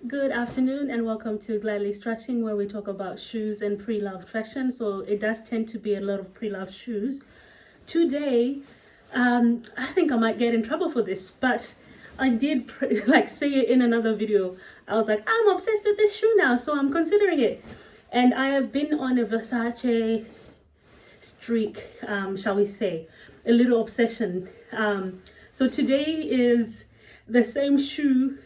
Good afternoon and welcome to Gladly Strutting, where we talk about shoes and pre-loved fashion. So it does tend to be a lot of pre-loved shoes. Today, I think I might get in trouble for this, but I did say it in another video. I was like, I'm obsessed with this shoe now, so I'm considering it. And I have been on a Versace streak, shall we say, a little obsession. So today is the same shoe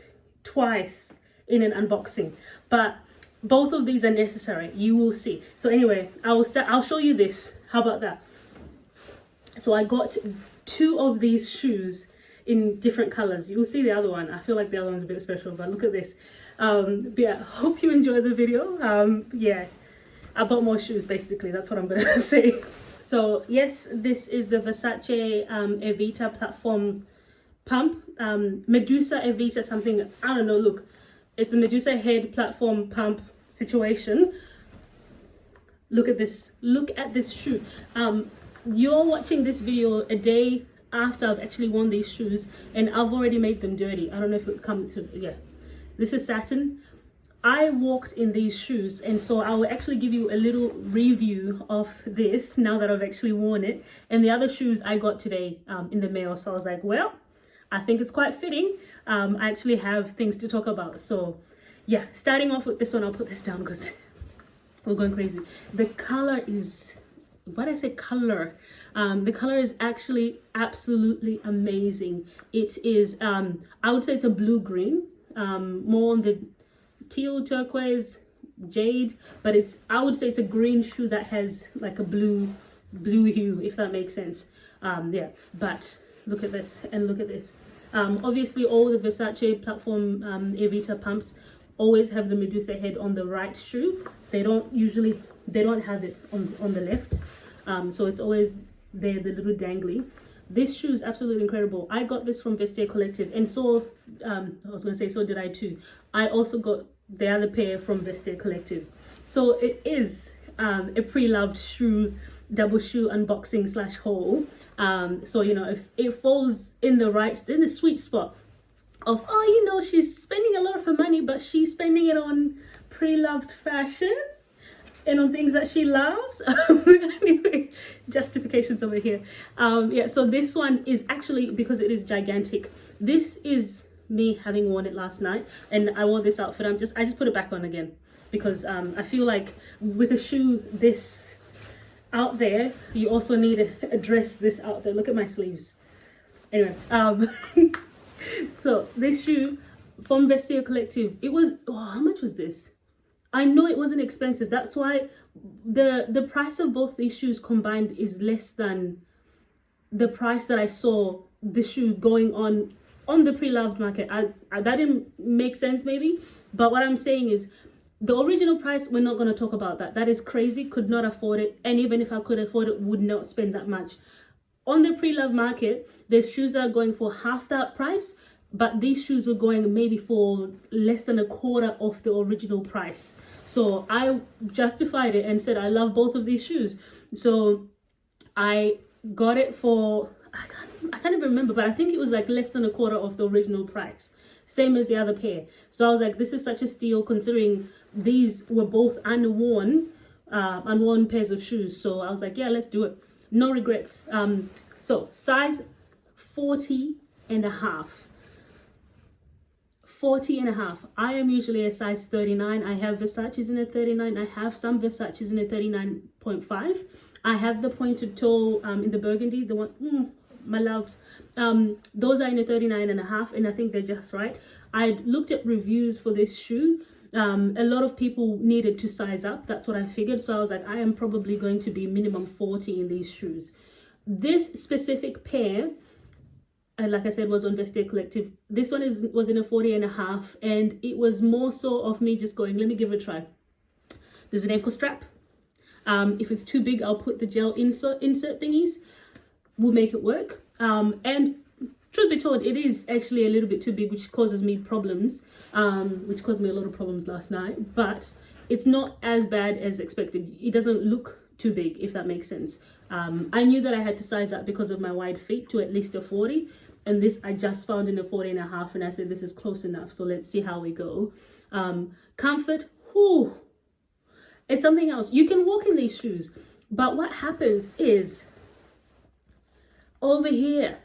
twice in an unboxing, but both of these are necessary. You will see. So anyway, I'll show you this. How about that? So I got two of these shoes in different colors. You'll see the other one. I feel like the other one's a bit special, but look at this. But yeah, hope you enjoy the video. Yeah, I bought more shoes, basically. That's what I'm gonna say. So yes, this is the Versace AEVITAS platform pump. MEDUSA AEVITAS something, I don't know. Look, it's the MEDUSA head platform pump situation. Look at this. Look at this shoe. You're watching this video a day after I've actually worn these shoes, and I've already made them dirty. I don't know if it comes to, yeah. This is satin. I walked in these shoes, and so I will actually give you a little review of this now that I've actually worn it. And the other shoes I got today in the mail. So I was like, well, I think it's quite fitting. I actually have things to talk about. So yeah, starting off with this one, I'll put this down because we're going crazy. The color is, what I say color? The color is actually absolutely amazing. It is, I would say it's a blue-green, more on the teal, turquoise, jade, but it's, I would say it's a green shoe that has like a blue hue, if that makes sense. Yeah, but look at this and look at this. Obviously all the Versace platform AEVITAS pumps always have the MEDUSA head on the right shoe. They don't have it on the left. So it's always there, the little dangly. This shoe is absolutely incredible. I got this from Vestiaire Collective, and so I was gonna say, so did I too. I also got the other pair from Vestiaire Collective. So it is a pre-loved shoe, double shoe unboxing / haul. So you know, if it falls in the sweet spot of, oh, you know, she's spending a lot of her money, but she's spending it on pre-loved fashion and on things that she loves. Anyway, justifications over here. Yeah, so this one is actually, because it is gigantic, this is me having worn it last night, and I wore this outfit. I just put it back on again because I feel like with a shoe this out there, you also need to address this out there. Look at my sleeves. Anyway, so this shoe from Vestiaire Collective, it was, oh, how much was this? I know it wasn't expensive. That's why the price of both these shoes combined is less than the price that I saw the shoe going on the pre-loved market. That didn't make sense maybe, but what I'm saying is the original price, we're not going to talk about that. That is crazy. Could not afford it, and even if I could afford it, would not spend that much. On the pre-loved market, there's shoes that are going for half that price, but these shoes were going maybe for less than a quarter of the original price. So I justified it and said I love both of these shoes. So I got it for, I can't even remember, but I think it was like less than a quarter of the original price. Same as the other pair. So I was like, this is such a steal considering these were both unworn pairs of shoes. So I was like, yeah, let's do it. No regrets. So size 40 and a half. 40 and a half. I am usually a size 39. I have Versace's in a 39. I have some Versace's in a 39.5. I have the pointed toe in the burgundy, the one, my loves. Those are in a 39 and a half, and I think they're just right. I looked at reviews for this shoe. A lot of people needed to size up. That's what I figured. So I was like, I am probably going to be minimum 40 in these shoes. This specific pair, like I said, was on Vestiaire Collective. This one was in a 40 and a half, and it was more so of me just going, let me give it a try. There's an ankle strap. If it's too big, I'll put the gel insert thingies. We'll make it work. And truth be told, it is actually a little bit too big, which causes me problems, which caused me a lot of problems last night, but it's not as bad as expected. It doesn't look too big, if that makes sense. I knew that I had to size up because of my wide feet to at least a 40. and this I just found in a 40.5, and I said this is close enough, so let's see how we go. Comfort, whew, it's something else. You can walk in these shoes, but what happens is over here,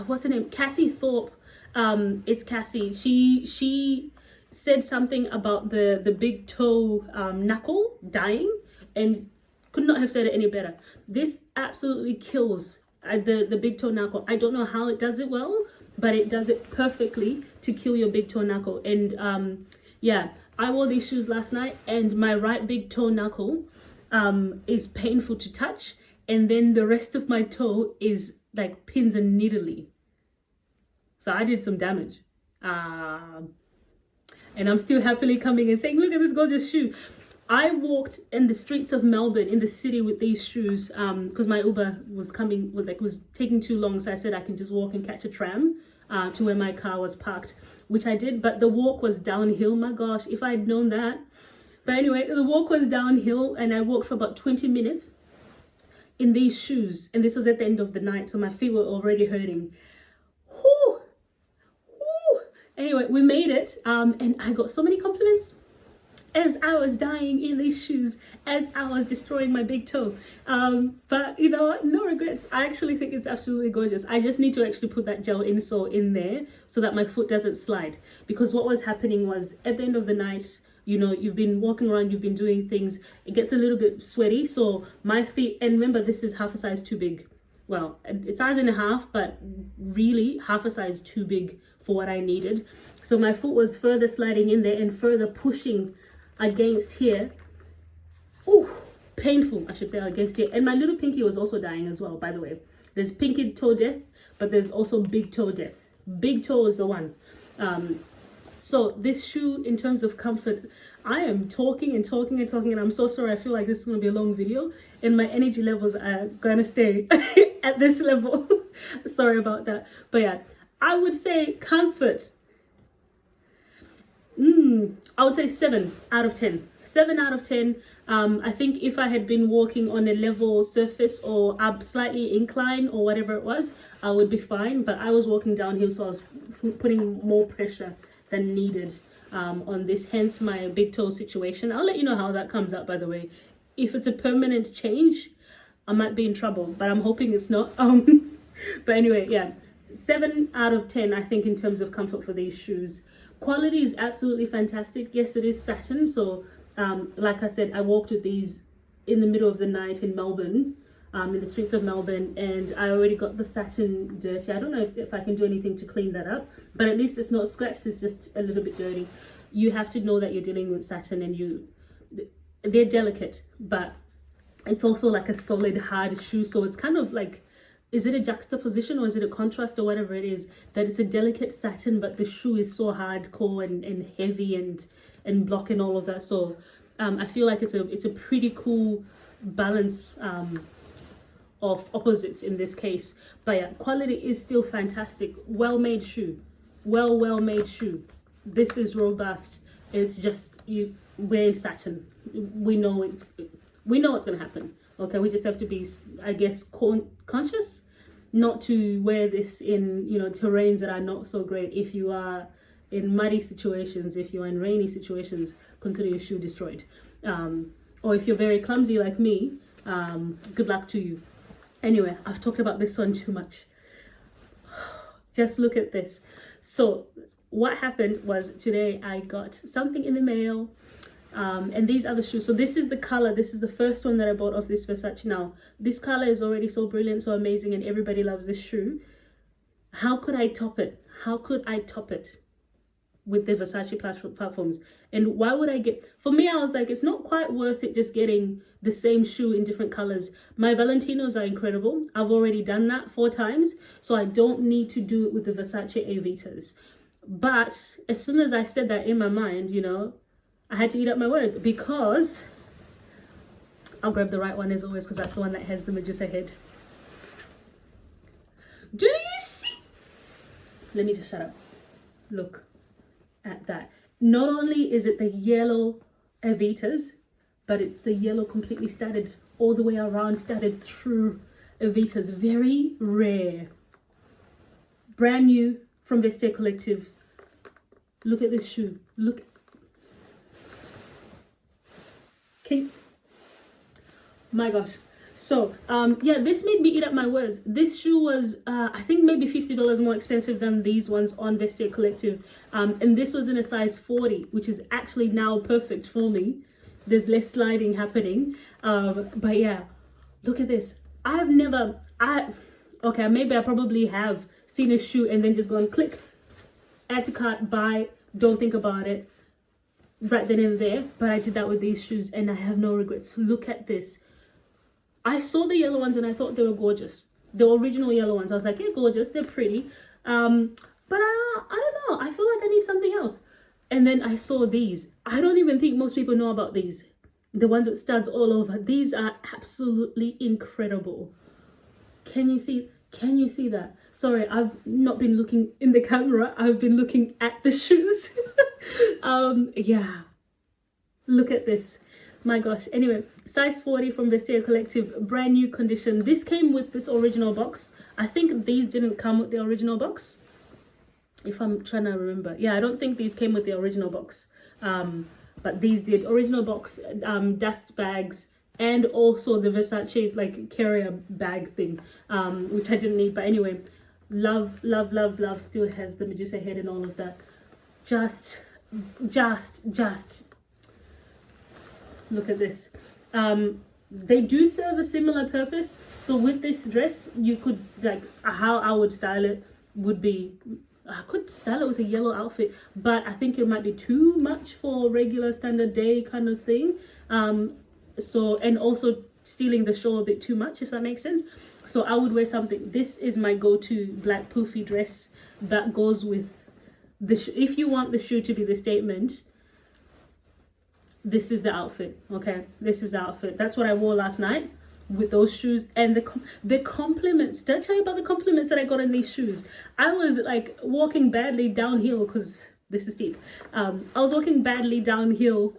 what's her name, Cassie Thorpe, it's Cassie, she said something about the big toe knuckle dying, and could not have said it any better. This absolutely kills the big toe knuckle. I don't know how it does it well, but it does it perfectly to kill your big toe knuckle. And yeah, I wore these shoes last night, and my right big toe knuckle is painful to touch, and then the rest of my toe is like pins and needly. So I did some damage. And I'm still happily coming and saying, look at this gorgeous shoe. I walked in the streets of Melbourne, in the city, with these shoes because my Uber was was taking too long. So I said I can just walk and catch a tram to where my car was parked, which I did. But the walk was downhill. My gosh, if I'd known that. But anyway, the walk was downhill, and I walked for about 20 minutes in these shoes. And this was at the end of the night, so my feet were already hurting. Whew. Whew. Anyway, we made it, and I got so many compliments as I was dying in these shoes, as I was destroying my big toe. But you know what, no regrets. I actually think it's absolutely gorgeous. I just need to actually put that gel insole in there so that my foot doesn't slide. Because what was happening was, at the end of the night, you know, you've been walking around, you've been doing things, it gets a little bit sweaty. So my feet, and remember, this is half a size too big. Well, it's size and a half, but really half a size too big for what I needed. So my foot was further sliding in there and further pushing against here. Oh, painful, I should say, against here. And my little pinky was also dying as well, by the way. There's pinky toe death, but there's also big toe death. Big toe is the one. So this shoe, in terms of comfort, I am talking and talking and talking, and I'm so sorry. I feel like this is going to be a long video, and my energy levels are going to stay at this level. Sorry about that. But yeah, I would say comfort. I would say 7 out of 10. 7 out of 10. I think if I had been walking on a level surface or up slightly incline or whatever it was, I would be fine. But I was walking downhill, so I was putting more pressure than needed on this. Hence my big toe situation. I'll let you know how that comes out, by the way. If it's a permanent change, I might be in trouble, but I'm hoping it's not. But anyway, yeah, 7 out of 10, I think, in terms of comfort for these shoes. Quality is absolutely fantastic. Yes, it is satin. So like I said, I walked with these in the middle of the night in Melbourne, in the streets of Melbourne, and I already got the satin dirty. I don't know if I can do anything to clean that up, but at least it's not scratched, it's just a little bit dirty. You have to know that you're dealing with satin, and they're delicate, but it's also like a solid hard shoe. So it's kind of like, is it a juxtaposition or is it a contrast or whatever it is, that it's a delicate satin, but the shoe is so hardcore and heavy and blocking all of that. So I feel like it's a pretty cool balance of opposites in this case. But yeah, quality is still fantastic. Well-made shoe. Well-made shoe. This is robust. It's just, you wearing satin. We know what's going to happen. Okay, we just have to be, I guess, conscious not to wear this in, you know, terrains that are not so great. If you are in muddy situations, if you are in rainy situations, consider your shoe destroyed. Or if you're very clumsy like me, good luck to you. Anyway, I've talked about this one too much. Just look at this. So what happened was, today I got something in the mail. And these are the shoes. So this is the color. This is the first one that I bought of this Versace. Now, this color is already so brilliant, so amazing, and everybody loves this shoe. How could I top it? How could I top it with the Versace platforms? And why would I get... For me, I was like, it's not quite worth it just getting the same shoe in different colors. My Valentinos are incredible. I've already done that 4 times, so I don't need to do it with the Versace AEVITAS. But as soon as I said that in my mind, you know, I had to eat up my words, because I'll grab the right one as always, because that's the one that has the Medusa head. Do you see? Let me just shut up. Look at that. Not only is it the yellow AEVITAS, but it's the yellow completely studded all the way around, studded through AEVITAS. Very rare. brand new from Vestiaire Collective. Look at this shoe. Look. Okay. My gosh. So yeah, this made me eat up my words. This shoe was I think maybe $50 more expensive than these ones on Vestiaire Collective, and this was in a size 40, which is actually now perfect for me. There's less sliding happening, but yeah, look at this. Okay, maybe I probably have seen a shoe and then just gone click, add to cart, buy, don't think about it right then and there. But I did that with these shoes and I have no regrets. Look at this. I saw the yellow ones and I thought they were gorgeous. The original yellow ones. I was like, yeah, gorgeous. They're pretty. But I don't know. I feel like I need something else. And then I saw these. I don't even think most people know about these. The ones with studs all over. These are absolutely incredible. Can you see that? Sorry, I've not been looking in the camera. I've been looking at the shoes. Yeah. Look at this. My gosh. Anyway, size 40 from Vestiaire Collective, brand new condition. This came with this original box. I think these didn't come with the original box, if I'm trying to remember. Yeah, I don't think these came with the original box, but these did. Original box, dust bags, and also the Versace like carrier bag thing, which I didn't need. But anyway, love, love, love, love. Still has the Medusa head and all of that. Just look at this. They do serve a similar purpose. So with this dress, you could, like, how I would style it would be, I could style it with a yellow outfit, but I think it might be too much for regular standard day kind of thing. So, and also stealing the show a bit too much, if that makes sense. So I would wear something. This is my go-to black poofy dress that goes with the if you want the shoe to be the statement, this is the outfit. Okay, this is the outfit. That's what I wore last night with those shoes. And the compliments, did I tell you about the compliments that I got in these shoes? I was like walking badly downhill, because this is steep. I was walking badly downhill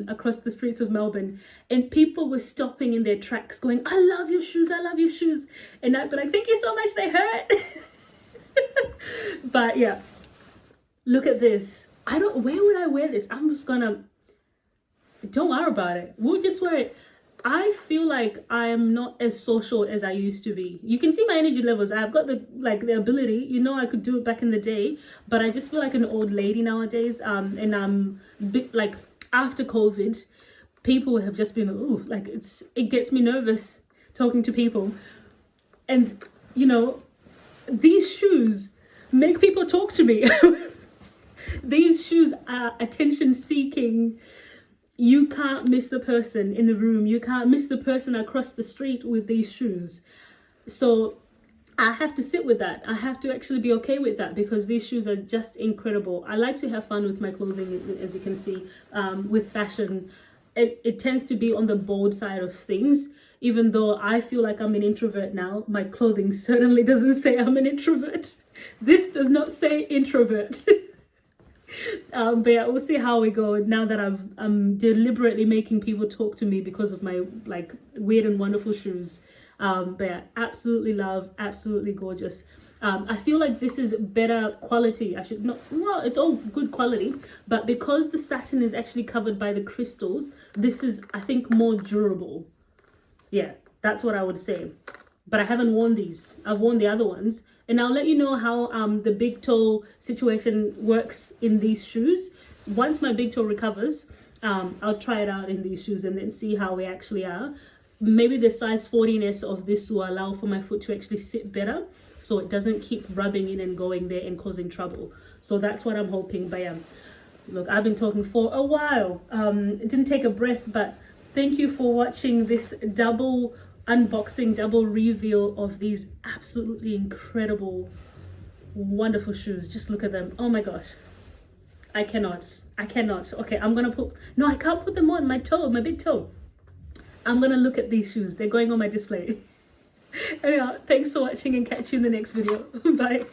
across the streets of Melbourne, and people were stopping in their tracks going, I love your shoes, I love your shoes. And I'd be like, thank you so much, they hurt. But yeah, look at this. Where would I wear this? I'm just gonna, don't worry about it. We'll just wear it. I feel like I am not as social as I used to be. You can see my energy levels. I've got the ability, you know, I could do it back in the day, but I just feel like an old lady nowadays. And I'm like, after COVID, people have just been, ooh, like it gets me nervous talking to people. And you know, these shoes make people talk to me. These shoes are attention seeking. You can't miss the person in the room. You can't miss the person across the street with these shoes. So I have to sit with that. I have to actually be okay with that, because these shoes are just incredible. I like to have fun with my clothing, as you can see, with fashion. It tends to be on the bold side of things. Even though I feel like I'm an introvert now, my clothing certainly doesn't say I'm an introvert. This does not say introvert. But yeah, we'll see how we go now that I'm deliberately making people talk to me because of my like weird and wonderful shoes. But yeah, absolutely love, absolutely gorgeous. I feel like this is better quality. Well, it's all good quality, but because the satin is actually covered by the crystals, this is, I think, more durable. Yeah, that's what I would say. But I haven't worn these. I've worn the other ones. And I'll let you know how the big toe situation works in these shoes. Once my big toe recovers, I'll try it out in these shoes and then see how we actually are. Maybe the size 40ness of this will allow for my foot to actually sit better, so it doesn't keep rubbing in and going there and causing trouble. So that's what I'm hoping. But yeah, look, I've been talking for a while. It didn't take a breath, but thank you for watching this double unboxing, double reveal of these absolutely incredible, wonderful shoes. Just look at them. Oh my gosh, I cannot. Okay, I'm gonna put, no, I can't put them on my toe, my big toe. I'm gonna look at these shoes. They're going on my display. Anyhow, thanks for watching and catch you in the next video. Bye.